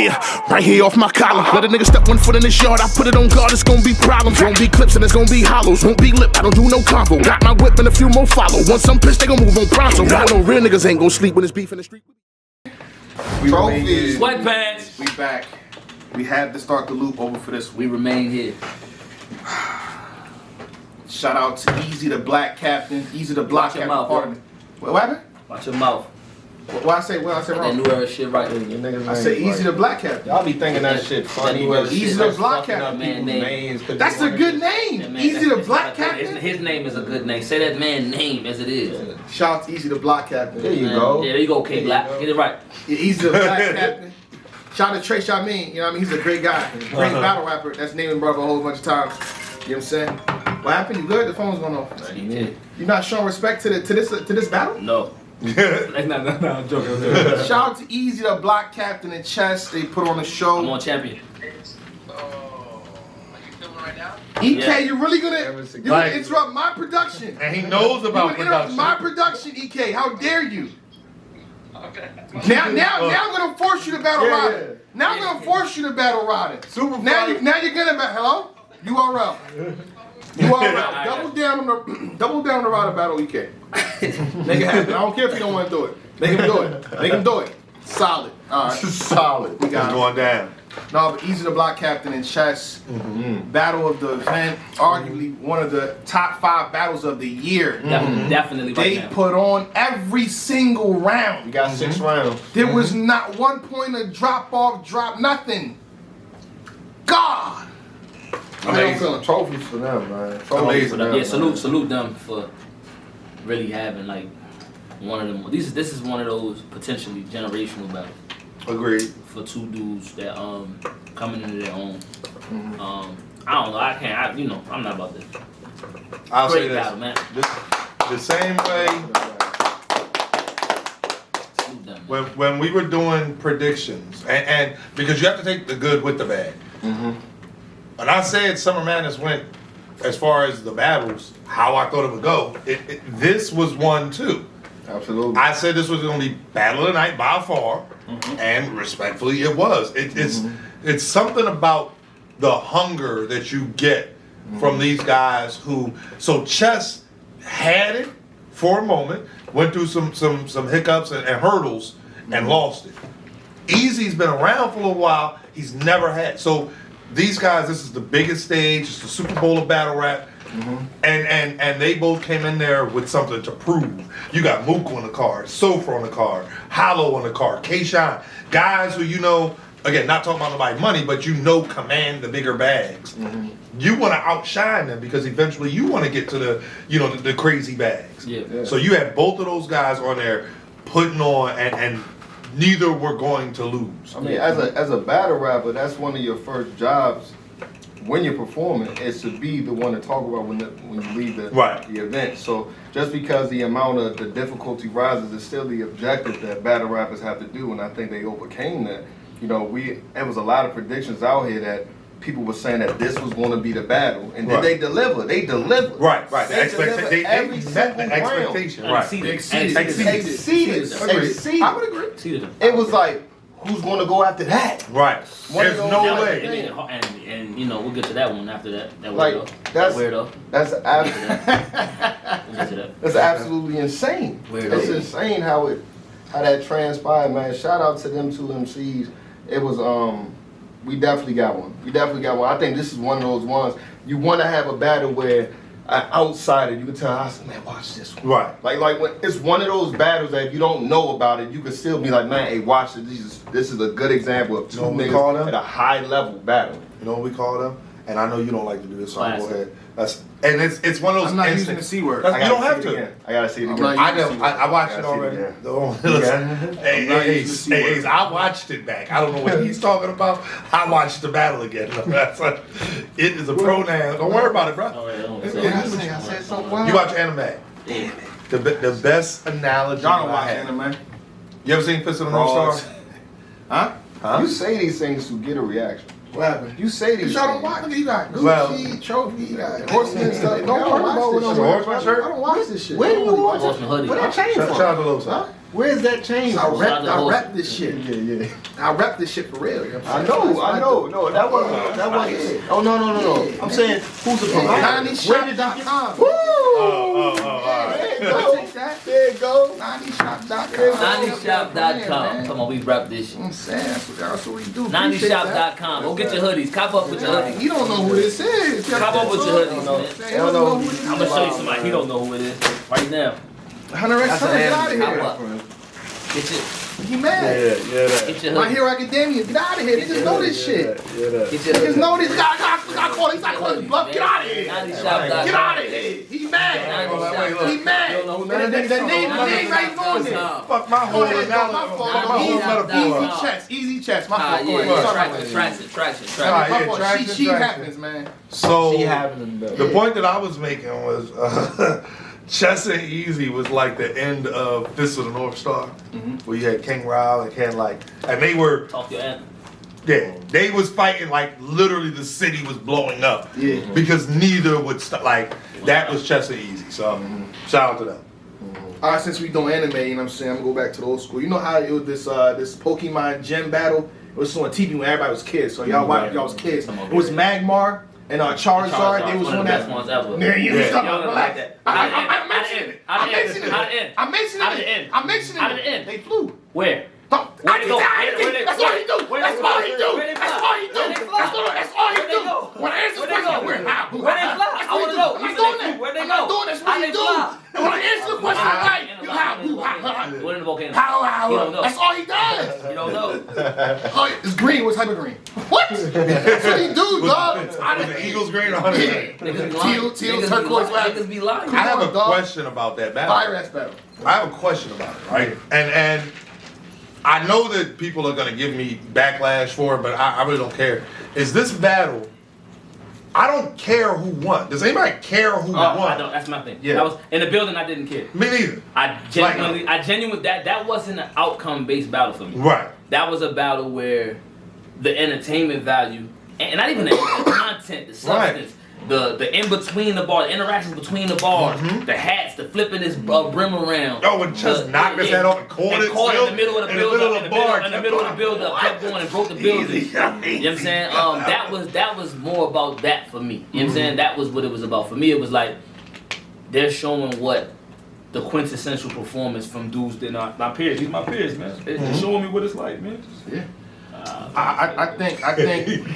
Yeah, right here off my collar. Let a nigga step 1 foot in this yard, I put it on guard, it's gonna be problems. Won't be clips and it's gonna be hollows. Won't be lip, I don't do no combo. Got my whip and a few more follow. Once I'm pissed, they gon' move on pronto. I know real niggas ain't gon' sleep when it's beef in the street. Trophies. Sweatpants. We back. We had to start the loop over for this. We remain here. Shout out to Eazy the Black Captain. Eazy the Black Captain. What happened? Watch your mouth. What I say wrong? That new era shit right there. I said Eazy the Black Captain. Y'all be thinking that shit funny. Eazy the Black Captain. That's a good name. Eazy the Black Captain. His name is a good name. Say that man's name as it is. Shout out to Eazy the Black Captain. There you go. Yeah, there you go, K Black. Get it right. Yeah, Eazy the Black Captain. Shout out to Trey Shamin. You know what I mean? He's a great guy. Great battle rapper. That's naming brother a whole bunch of times. You know what I'm saying? What happened? You good? The phone's going off. You not showing respect to this battle? No. No, I'm joking. Shout out to Eazy the Black Captain in chess. They put on a show. I'm on champion. Oh, are you filming right now? EK, you're really gonna interrupt my production. And he knows about you interrupt my production, EK. How dare you? Okay. Now I'm gonna force you to battle Rodden. Now I'm gonna force you to battle Rodden. Now you're gonna battle. Hello? URL. URL. Double down on the Rodden battle, EK. Make it happen. I don't care if you don't want to do it. Make him do it. Make him do it. Solid. All right. Solid. We got going down. No, but Eazy the Black Captain in chess. Battle of the event. Arguably one of the top 5 battles of the year. Definitely. They put on every single round. We got 6 rounds. There was not one point of drop off, drop nothing. God. I'm feeling trophies for them, man. Amazing. Yeah, salute them for really having like one of them. This is one of those potentially generational battles. Agreed. For 2 dudes that coming into their own. I don't know. I can't. I'm not about this. I'll Great say this. battle, man. The same way. When we were doing predictions, and because you have to take the good with the bad. When I said Summer Madness went as far as the battles, how I thought it would go, this was one too. Absolutely. I said this was going to be battle of the night by far, and respectfully, it was. It's something about the hunger that you get from these guys who. So Chess had it for a moment, went through some hiccups and hurdles, and lost it. Eazy's been around for a while. He's never had so. These guys, this is the biggest stage. It's the Super Bowl of battle rap, and they both came in there with something to prove. You got Mook on the card, Sofa on the card, Hollow on the card, K-Shine, guys who again, not talking about nobody money, but command the bigger bags. You want to outshine them because eventually you want to get to the crazy bags. Yeah. So you have both of those guys on there putting on and neither were going to lose. I mean, as a battle rapper, that's one of your first jobs when you're performing is to be the one to talk about when you leave the event. So just because the amount of the difficulty rises, is still the objective that battle rappers have to do, and I think they overcame that. There was a lot of predictions out here that people were saying that this was going to be the battle, and did they deliver? They delivered. Right. They delivered every single round. Expectation. Right. Exceeded. I would agree. It was like, who's going to go after that? Right. There's no way. And we'll get to that one after that. That Like, weirdo. That's We'll get to that. That's absolutely insane. Weirdo. It's insane how that transpired, man. Shout out to them 2 MCs. It was we definitely got one. I think this is one of those ones you want to have a battle where an outsider you can tell, man, watch this one. Right. Like when it's one of those battles that if you don't know about it, you can still be like, man, hey, watch it. This is a good example of 2 niggas at a high level battle. You know what we call them? And I know you don't like to do this, so I'll go ahead. It's one of those. I'm not using the C word. You don't have to. I gotta see it again. I watched it already. Hey, I watched it back. I don't know what he's talking about. I watched the battle again. It is a pronoun. Don't worry about it, bro. I said something wild. You watch anime. Damn it. The best analogy. Y'all don't I watch had. anime. You ever seen Fist of the North Star? Huh? You say these things to get a reaction. What happened? You say these Y'all don't things. watch. Look, you got Gucci, Trophy, you got Horseman and stuff. Don't worry about what Horseman shirt? I don't watch this shit. Where you watch Horseman hoodie? Where that came Shout from? out to Los. Huh? Where's that change? I rep this shit. Yeah. I rep this shit for real. You know what I'm I saying? know. No, that wasn't it. Oh, no. I'm saying, who's the provider? 90shop.com. Woo! There you go. 90shop.com. 90shop.com. Come on, we rep this shit. I'm saying, that's what we do. 90shop.com. Go get your hoodies. Cop up with your hoodies. You don't know who this is. Cop up with your hoodies, man. You don't know who this is. I'm gonna show you somebody. He don't know who it is right now. 100x, get out of Cop here. up. Get your, He mad. get your My hoodies. Hero Academia, get out of here. They just know this shit. Get your Niggas hoodies. know this guy. Got caught. He's not calling his bluff. Get out of here. 90shop.com. Get out of here. He mad. 90shop. He mad. The name ain't on there. Fuck my whole Easy chess. My fault. Go ahead. Traction. She happens, man. So She having them. the point that I was making was Chess and Eazy was like the end of Fist of the North Star, where you had King Ryle and Ken and they were Talk your anthem. they was fighting like literally the city was blowing up because neither would stop. Like that was Chess and Eazy. So shout out to them. All right, since we doing anime, you know what I'm saying, I'm gonna go back to the old school. You know how it was this Pokemon gym battle? It was on TV when everybody was kids. So y'all was kids. It was Magmar and Charizard. They was one on of the that. best ones ever. Man, you Y'all stop. don't like that. I'm mentioning it. How did it end? I'm mentioning How did it it. end? They flew. Where? That's all he do. That's all he do. When I answer the question, where they fly? I want to know. I'm doing that. Where'd they I'm go? not doing this. What he do? And when I answer the question, right? What in the volcano? How? That's all he does. You don't know. Oh, it's green. What type of green? What? That's what he do, dog. Was the Eagles green or 100? Niggas be lying. Teal, turquoise, Niggas be lying. I have a dog. question about that battle. Fire ass battle. I have a question about it, right? And I know that people are gonna give me backlash for it, but I really don't care. Is this battle? I don't care who won. Does anybody care who won? I don't. That's my thing. Yeah. That was in the building. I didn't care. Me neither. I genuinely, that wasn't an outcome-based battle for me. Right. That was a battle where the entertainment value, and not even the content, the substance, the in between the bars, the interactions between the bars, the hats, the flipping this brim around. Oh, and just knocked his head off and caught it in the middle of the build-up, in the middle of the build-up, kept going and broke the building. You know what I'm saying? That was more about that for me. You know what I'm saying? That was what it was about. For me, it was like, they're showing what the quintessential performance from dudes that are my peers. These my peers, man. They're showing me what it's like, man. Yeah. I think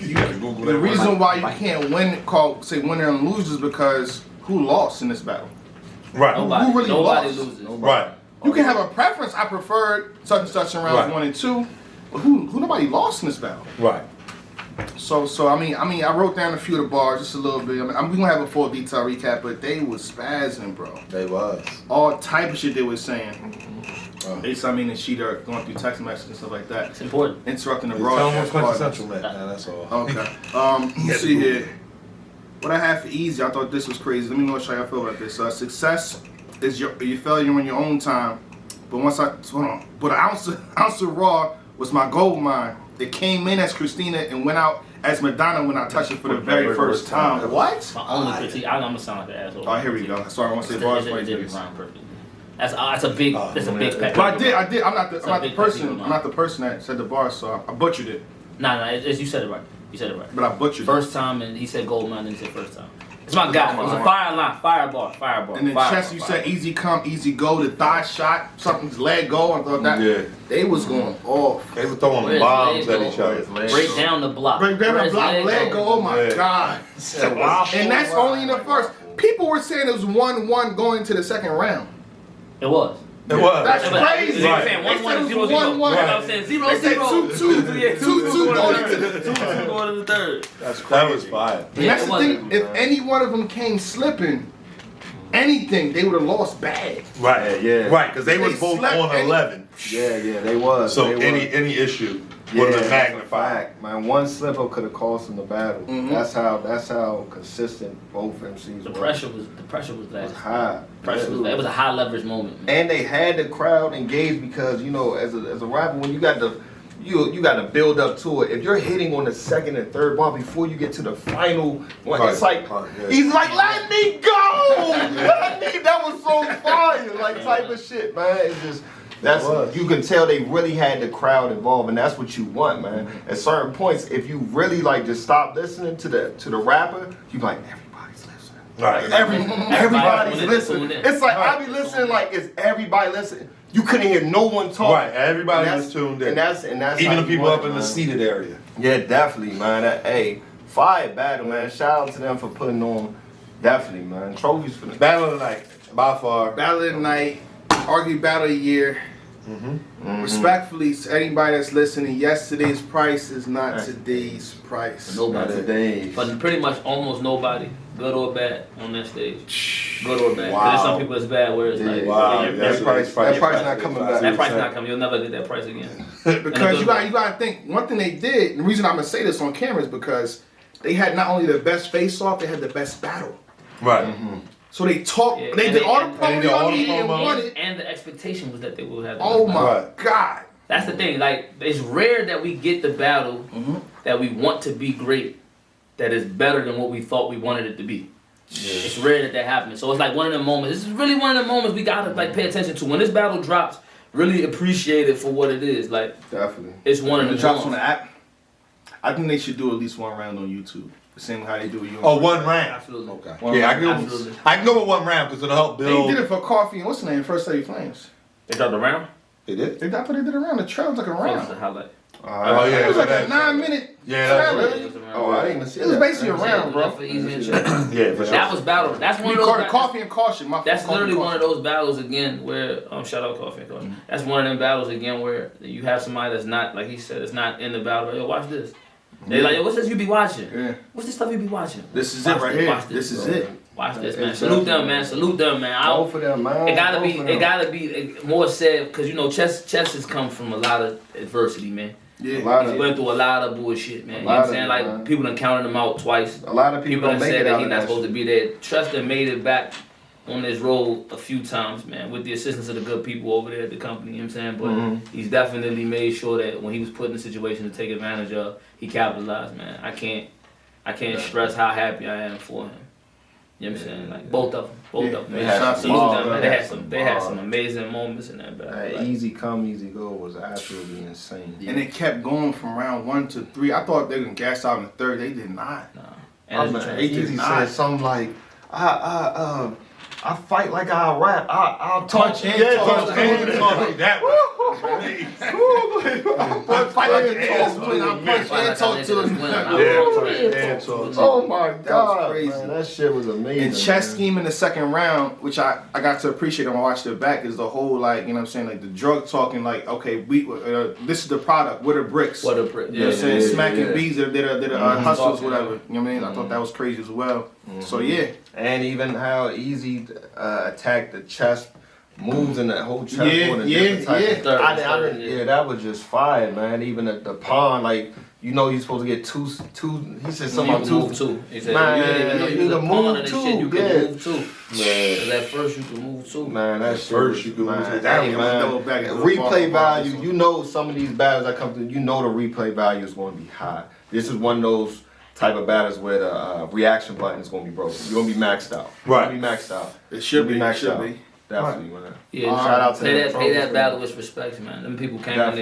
You gotta Google the that. reason why you can't say winner and lose is because who lost in this battle? Right. Who really Nobody lost? loses. Right. You can have a preference. I preferred such and such in rounds 1 and 2, but who nobody lost in this battle. Right. So I mean, I wrote down a few of the bars just a little bit. We gonna have a full detail recap, but they was spazzing, bro. They was. All type of shit they was saying. And she there going through text messages and stuff like that. It's important. Interrupting the Tell them broadcast. what quintessential meant, man. That's all. Okay. Let's see here. What I have for Eazy, I thought this was crazy. Let me know how y'all feel about this. Success is your failure in your own time. But but an ounce of raw was my gold mine. It came in as Christina and went out as Madonna when I touched it for the very first time. What? My only critique. I'm gonna sound like an asshole. Oh, here we go. Sorry, I want to say bars. It didn't rhyme perfectly. That's a big pet. But I did. I'm not the big person. pet I'm not the person that said the bar, so I butchered it. Nah, you said it right. You said it right. But I butchered First time, and he said gold mine, and he said first time. It's my guy. It was a fire line, fire bar. And then chest, you said easy come, easy go. The thigh shot, something's leg go. I thought that they was going off. They were throwing bombs at each other. Break down the block. Break down the block, leg go. Oh my god! And that's only in the first. People were saying it was 1-1 going to the second round. It was. It was. That's crazy. Right. Saying 1-1 0-0. I'm saying 0-0. 2-2 going to the third. That's crazy. That was fire. And that's the thing. If any one of them came slipping, anything, they would have lost bad. Right. Yeah. Right, because they was both on 11. Yeah, they was. So any issue would have been magnified. Man, one slip up could have cost them the battle. That's how consistent both MCs were. The pressure was It was high. It was a high leverage moment, man. And they had the crowd engaged because, you know, as a rapper, when you got to build up to it. If you're hitting on the second and third bar before you get to the final one, it's like he's like, let me go, that was so fire, like type of shit, man. It's just You can tell they really had the crowd involved, and that's what you want, man. At certain points, if you really like just stop listening to the rapper, you be like, everybody's listening. Right. Everybody's listening. It's like I be listening, like is everybody listening? You couldn't hear no one talk. Right. Everybody was tuned in. And that's even how the people want up it, in the man. seated area. Yeah, definitely, man. Hey, fire battle, man. Shout out to them for putting on. Definitely, man. Trophies for the Battle of the night, by far. Battle of the night, argue battle of the year. Respectfully, to anybody that's listening, yesterday's price is not today's price. Nobody. Today. But pretty much almost nobody, good or bad, on that stage. Good or bad. Wow. There's some people it's bad where it's like, Wow. That price not coming back. that price not coming. You'll never get that price again. Because you got to think, one thing they did, and the reason I'm going to say this on camera is because they had not only the best face-off, they had the best battle. Right. So they talked, Yeah, they and did they- all and- the promos and promos. won it. And the expectation was that they would have. Oh my Right. God. That's the thing. Like, it's rare that we get the battle that we want to be great, that is better than what we thought we wanted it to be. It's rare that happens. So it's like one of the moments. This is really one of the moments we gotta like pay attention to. When this battle drops, really appreciate it for what it is. Like, Definitely. it's one of When the it drops on moments. the app, I think they should do at least one round on YouTube. The same how they do it. Oh, one round. Absolutely. Okay. Yeah, Absolutely. I can go with one round because it'll help They build. did it for Coffee and what's the name? First 30 Flames. They dropped the round. They did? I thought they did a round. The trail was like a That was the round. highlight. Oh, yeah. It was like a that's- 9-minute. Yeah, that's trailer. right. It was a round. Oh, I didn't even see It was that. basically a round, bro. For Eazy and Chuck. Yeah, for sure. That was battle. That's one We of those. called it battles- Coffee and Caution. My That's fault, literally Coffee one and of those battles again where shout out Coffee and Caution. That's one of them battles again where you have somebody that's not, like he said, it's not in the battle. Yo, watch this. They like, yo, what's this you be watching? Yeah. What's this stuff you be watching? This is Watch it right this, here. watch This is it. Watch this, Yeah, man. Salute them, man. Salute them, man. I Both of them, man. It gotta Both be. of It them. gotta be more said because you know chess has come from a lot of adversity, man. Yeah. A lot He's of- went through a lot of bullshit, man. You know lot what I'm of saying? it, Like man. people done counted him out twice. A lot of people People don't done make said it that out he's of not that supposed to shit. be there. Trust and made it back on this road a few times, man, with the assistance of the good people over there at the company. You know what I'm saying? But he's definitely made sure that when he was put in a situation to take advantage of, he capitalized, man. I can't stress how happy I am for him. You know what I'm saying? Like both of them, They man. had Salute some them, balls, man. man. They had some amazing moments in that battle. That Like, easy come, easy go was absolutely insane. And it kept going from round 1 to 3. I thought they were gonna gas out in the third. They did not. and it's Easy not. said something like, I fight like I rap. I'll Touch talk. and Yeah, talk. touch And and talk. That was I fight like a ass twin. I punch and talk to them. Oh my That was God, crazy. man, that shit was amazing. And chess man. scheme in the second round, which I got to appreciate when I watched it back, is the whole like, you know what I'm saying, like the drug talking, like, okay, we this is the product, what are bricks? What a prick. You know what I'm saying? Yeah, Smacking yeah. bees, they're hustlers, Talking, whatever. You know what I mean? I thought that was crazy as well. So yeah. And even how Easy attacked the chess moves and that whole chess Yeah, board and yeah, different types. yeah. Third, Yeah, that was just fire, man. Even the pawn, like, you know, you're supposed to get two. He said something about move two. too. He said, Man, you didn't even know you you was a can pawn move of this too, shit. You yeah. can move too. Yeah. Cause at first you can move too. Man, that shit first was, you could man, lose it. hey, Damn, man, double back and replay forth. value. You know, some of these battles that come through, you know the replay value is going to be high. This is one of those type of battles where the reaction button is going to be broken. You're going to be maxed out. Right. You're going to be maxed out. It should be. You're It gonna should maxed be. out. Definitely, man. Yeah, Shout out to pay them. that battle with respect, man. Them people came in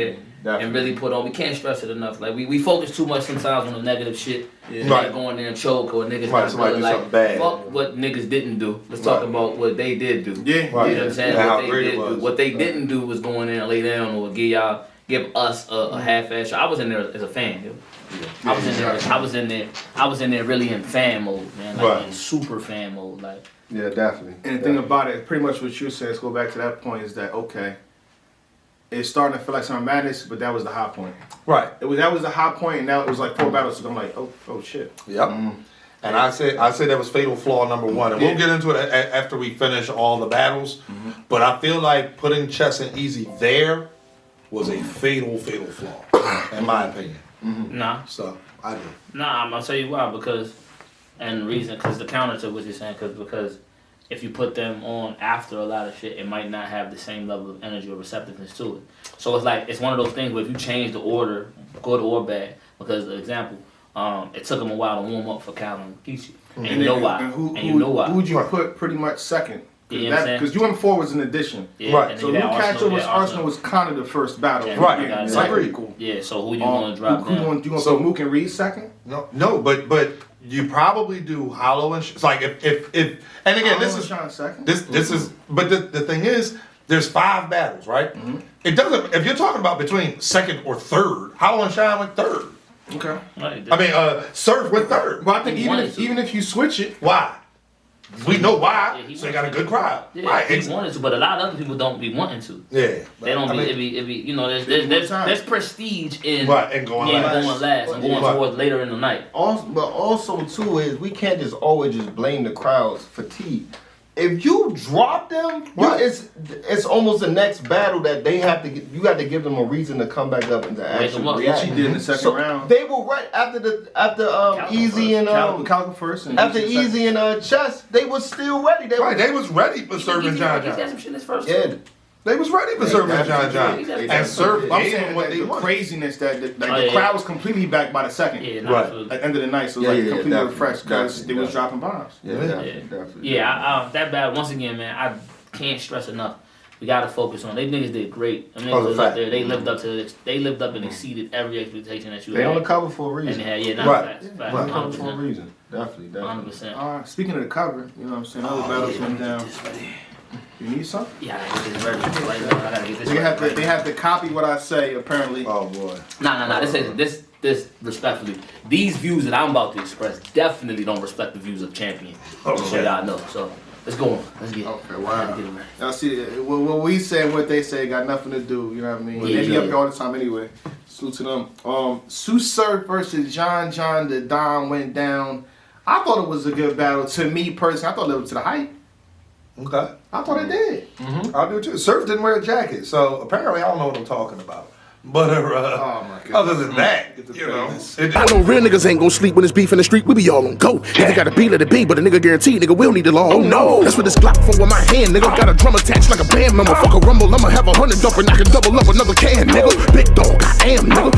there and really put on. We can't stress it enough. Like we focus too much sometimes on the negative shit. Yeah. Right. Go in there and choke or niggas Right, not somebody good. do Like something bad. fuck what niggas didn't do. Let's talk about what they did do. Yeah, Right. You know what I'm saying? Yeah, how What they great it did do. was. What they didn't do was go in there and lay down or give us a half-ass show. I was in there as a fan, yo. I was in there really in fan mode, man. Like Right. in super fan mode. Like Yeah, definitely. And the thing about it, pretty much what you said, let's go back to that point, is that, okay, it's starting to feel like something madness, but that was the high point. Right. That was the high point, and now it was like 4 battles, so I'm like, oh shit. Yep. And I said that was fatal flaw number one, and we'll get into it after we finish all the battles. But I feel like putting Chess and Easy there was a fatal flaw, in my opinion. nah. So I do. Nah, I'm gonna tell you why. Because the counter to what you're saying, because if you put them on after a lot of shit, it might not have the same level of energy or receptiveness to it. So it's one of those things where if you change the order, good or bad, because the example, it took them a while to warm up for Cal and Geechee. And you know why. And you know why. Who'd you put pretty much second? You know what I'm saying? Because UM4 was an addition. Yeah, Right. and So then Luke you got Castro was Arsenal was kind of the first battle. Yeah, Right. you got So I agree. cool. Yeah, so who you want to drop Who down? you gonna so Mook and Reed second? No, but you probably do Hollow and it's like if and again this is Sean second. this is but the thing is there's 5 battles, right? It doesn't if you're talking about between second or third, Hollow and Shine went third. Okay. Right, I mean Surf went third. Well, I think He wanted to. even if you switch it, Why? We know why. Yeah, he So you got a wanted good crowd. Yeah, Right. he wanted to, but a lot of other people don't be wanting to. Yeah. They don't I be, mean, it be, you know, One time. there's prestige in Right, and going last. going last and going Right. towards later in the night. But also too is we can't just always just blame the crowd's fatigue. If you drop them, Right. it's almost the next battle that they have to. You got to give them a reason to come back up and to Wake actually them up. react. she did in the second So round. they were right after Eazy and Calico first. And after Eazy second. Eazy and Chess, they was still ready. They Right, were, they was ready for Surf and John He's got John. some shit in his first yeah. two. They was ready for Surf and John John. Exactly. And Surf I'm gave saying them what that they the wanted. craziness that the yeah. crowd was completely back by the second. Yeah, Right. no, absolutely. At the end of the night, so Yeah, like yeah, completely definitely, refreshed because they was definitely. dropping bombs. Yeah, definitely. Yeah, that bad. Once again, man, I can't stress enough. We gotta focus on. They niggas did great. I mean, Oh, the was up fact. there. They lived up to. They lived up and exceeded every expectation that you They had. on the cover for a And reason. they had, yeah, not Right. facts. They on the cover for a 100%. reason. Definitely. 100%. All right, speaking of the cover, you know what I'm saying? Other battles went down. You need something? Yeah, I gotta get this ready. Right now, I gotta get this They have to. ready. They have to copy what I say. Apparently. Oh boy. Nah. This respectfully. These views that I'm about to express definitely don't respect the views of Champion. So y'all know. So let's go on. Let's get. Okay, wow. Get it ready. Y'all see, what we say and what they say got nothing to do. You know what I mean? Yeah, They be yeah. up here all the time anyway. Salute to them. Sue Surf versus John. The Don went down. I thought it was a good battle. To me personally, I thought it lived up to the hype. Okay. I thought it did. I do too. Surf didn't wear a jacket, so apparently I don't know what I'm talking about. But Oh my goodness. other than that, you know, I know real niggas ain't gon' sleep when it's beef in the street. We be all on go. If it gotta be, let it be. But a nigga guaranteed, nigga will need the law. Oh no, that's what this Glock for in my hand, nigga. Got a drum attached like a band member. Fuck a rumble, I'ma have 100 dump and I can double up another can, nigga. Big dog, I am, nigga.